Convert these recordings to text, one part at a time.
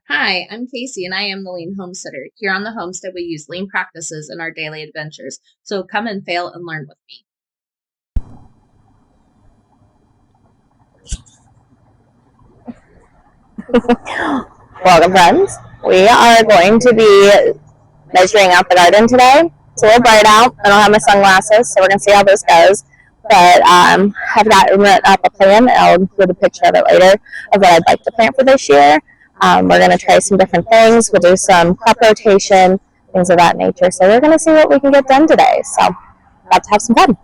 Hi, I'm Casey and I am the Lean Homesteader. Here on the homestead, we use lean practices in our daily adventures. So come and fail and learn with me. Welcome, friends. We are going to be measuring out the garden today. It's a little bright out. I don't have my sunglasses, so we're going to see how this goes. But I've got written up a plan. I'll include a picture of it later of what I'd like to plant for this year. We're going to try some different things. We'll do some crop rotation, things of that nature. So we're going to see what we can get done today. So, about to have some fun.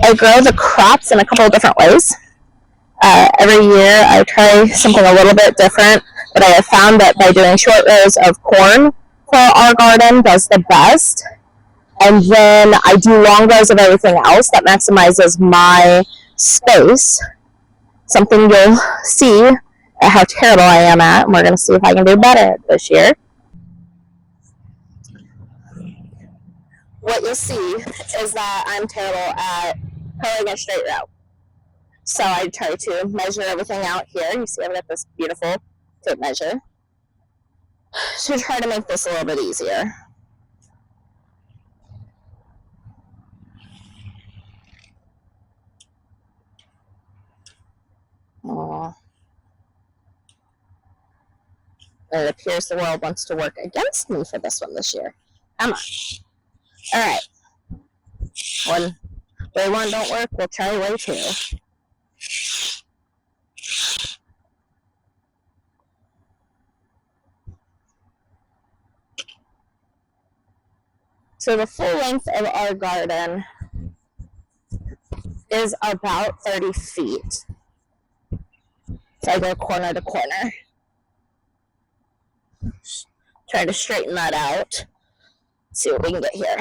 I grow the crops in a couple of different ways. Every year I try something a little bit different, but I have found that by doing short rows of corn for our garden does the best. And then I do long rows of everything else that maximizes my space. Something you'll see at how terrible I am at, and we're going to see if I can do better this year. What you'll see is that I'm terrible at pulling a straight row. So I try to measure everything out here. You see I've got this beautiful tape measure to try to make this a little bit easier. It appears the world wants to work against me for this one this year. Come on. All right. When way one don't work, we'll try way two. So the full length of our garden is about 30 feet. So I go corner to corner. Trying to straighten that out. See what we can get here.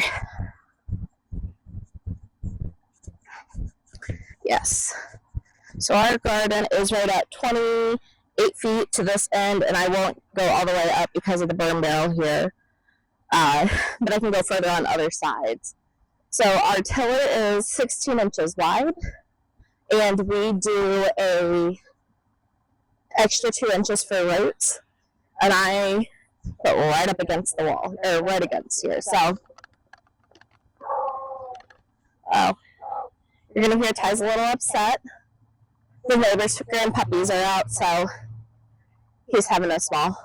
Yes. So our garden is right at 28 feet to this end, and I won't go all the way up because of the burn barrel here. But I can go further on other sides. So our tiller is 16 inches wide, and we do a extra 2 inches for roots, and I put right up against the wall, or right against here. So, you're gonna hear Ty's a little upset. The neighbor's grandpuppies are out, so he's having a small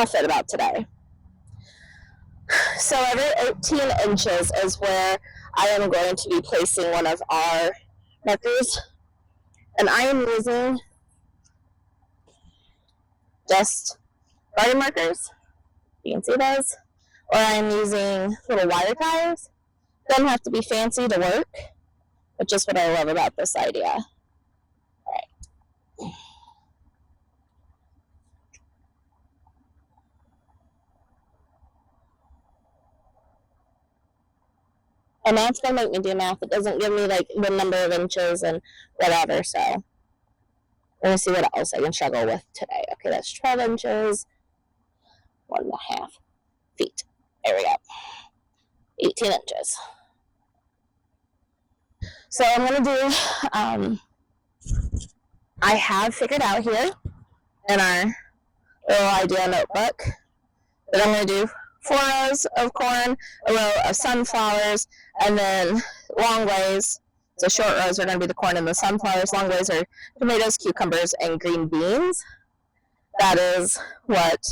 fit about today. So every 18 inches is where I am going to be placing one of our markers, and I am using just garden markers. You can see those, or I'm using little wire ties. Doesn't have to be fancy to work, but just what I love about this idea. All right. And that's going to make me do math. It doesn't give me like the number of inches and whatever, so we're going to see what else I can struggle with today. Okay, that's 12 inches, 1.5 feet. There we go. 18 inches. So I'm going to do, I have figured out here in our little idea notebook that I'm going to do 4 rows of corn, a row of sunflowers, and then long ways. So short rows are going to be the corn and the sunflowers. Long ways are tomatoes, cucumbers, and green beans. That is what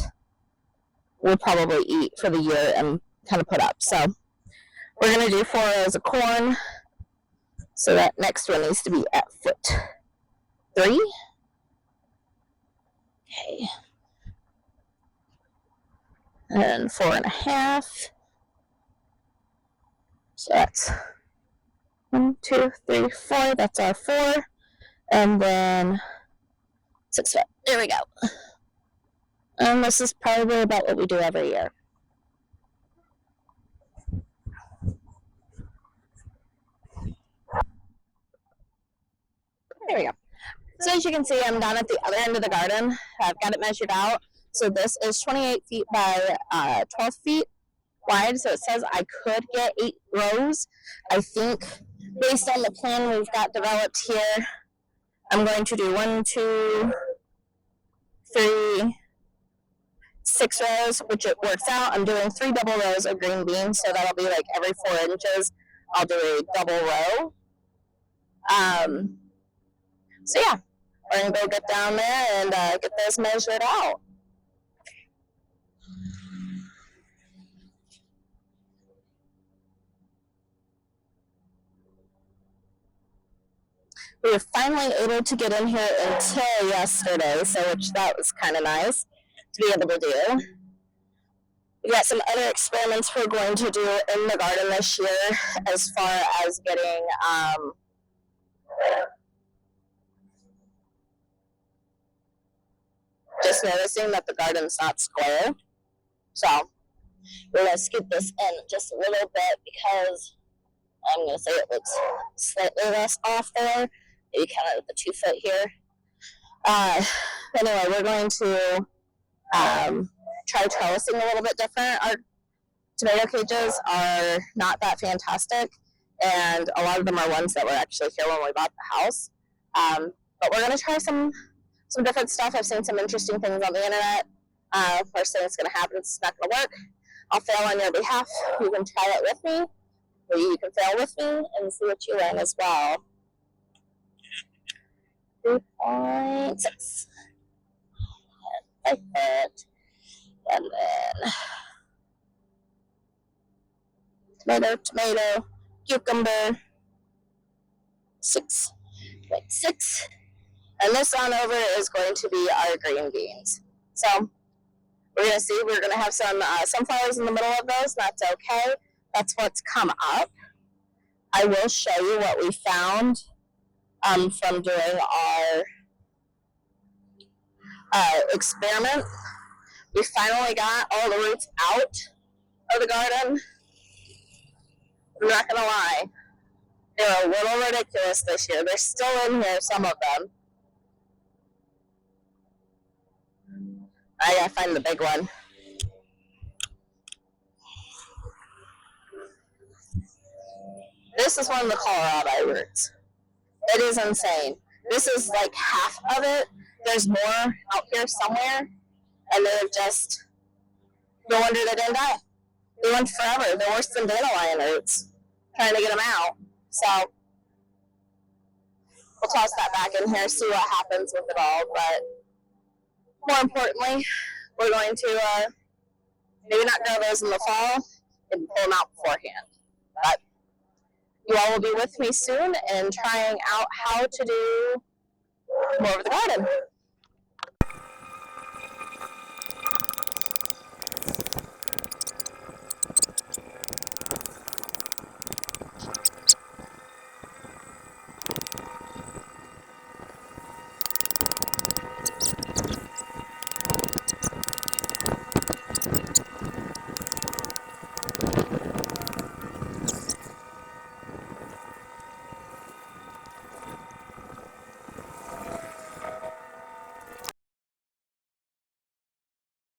we'll probably eat for the year and kind of put up. So we're going to do 4 rows of corn. So that next one needs to be at foot 3. Okay. And 4.5. So that's 1, 2, 3, 4. That's our 4. And then 6 foot. There we go. And this is probably about what we do every year. There we go. So as you can see, I'm down at the other end of the garden. I've got it measured out. So this is 28 feet by 12 feet wide. So it says I could get 8 rows. I think based on the plan we've got developed here, I'm going to do 1, 2, 3, 6 rows, which it works out. I'm doing 3 double rows of green beans, so that'll be like every 4 inches. I'll do a double row. So yeah, we're gonna go get down there and get those measured out. We were finally able to get in here until yesterday, so that was kind of nice to be able to do. We got some other experiments we're going to do in the garden this year as far as getting just noticing that the garden's not square. So we're going to scoop this in just a little bit because I'm going to say it looks slightly less off there. Maybe kind of the 2 foot here. Anyway, we're going to try trellising a little bit different. Our tomato cages are not that fantastic, and a lot of them are ones that were actually here when we bought the house. But we're going to try some different stuff. I've seen some interesting things on the internet. First thing that's going to happen is it's not going to work. I'll fail on your behalf. You can try it with me, or you can fail with me and see what you learn as well. 3.6. 5 foot. And then tomato, cucumber, 6.6. And this on over is going to be our green beans. So we're going to see, we're going to have some sunflowers in the middle of those. That's okay. That's what's come up. I will show you what we found from doing our experiment. We finally got all the roots out of the garden. I'm not going to lie. They're a little ridiculous this year. They're still in here, some of them. I gotta find the big one. This is one of the kohlrabi roots. It is insane. This is like half of it. There's more out here somewhere, and they've just, no wonder they didn't die. They went forever. They're worse than dandelion roots, trying to get them out. So we'll toss that back in here, see what happens with it all. But more importantly, we're going to maybe not grow those in the fall and pull them out beforehand. But you all will be with me soon and trying out how to do more of the garden.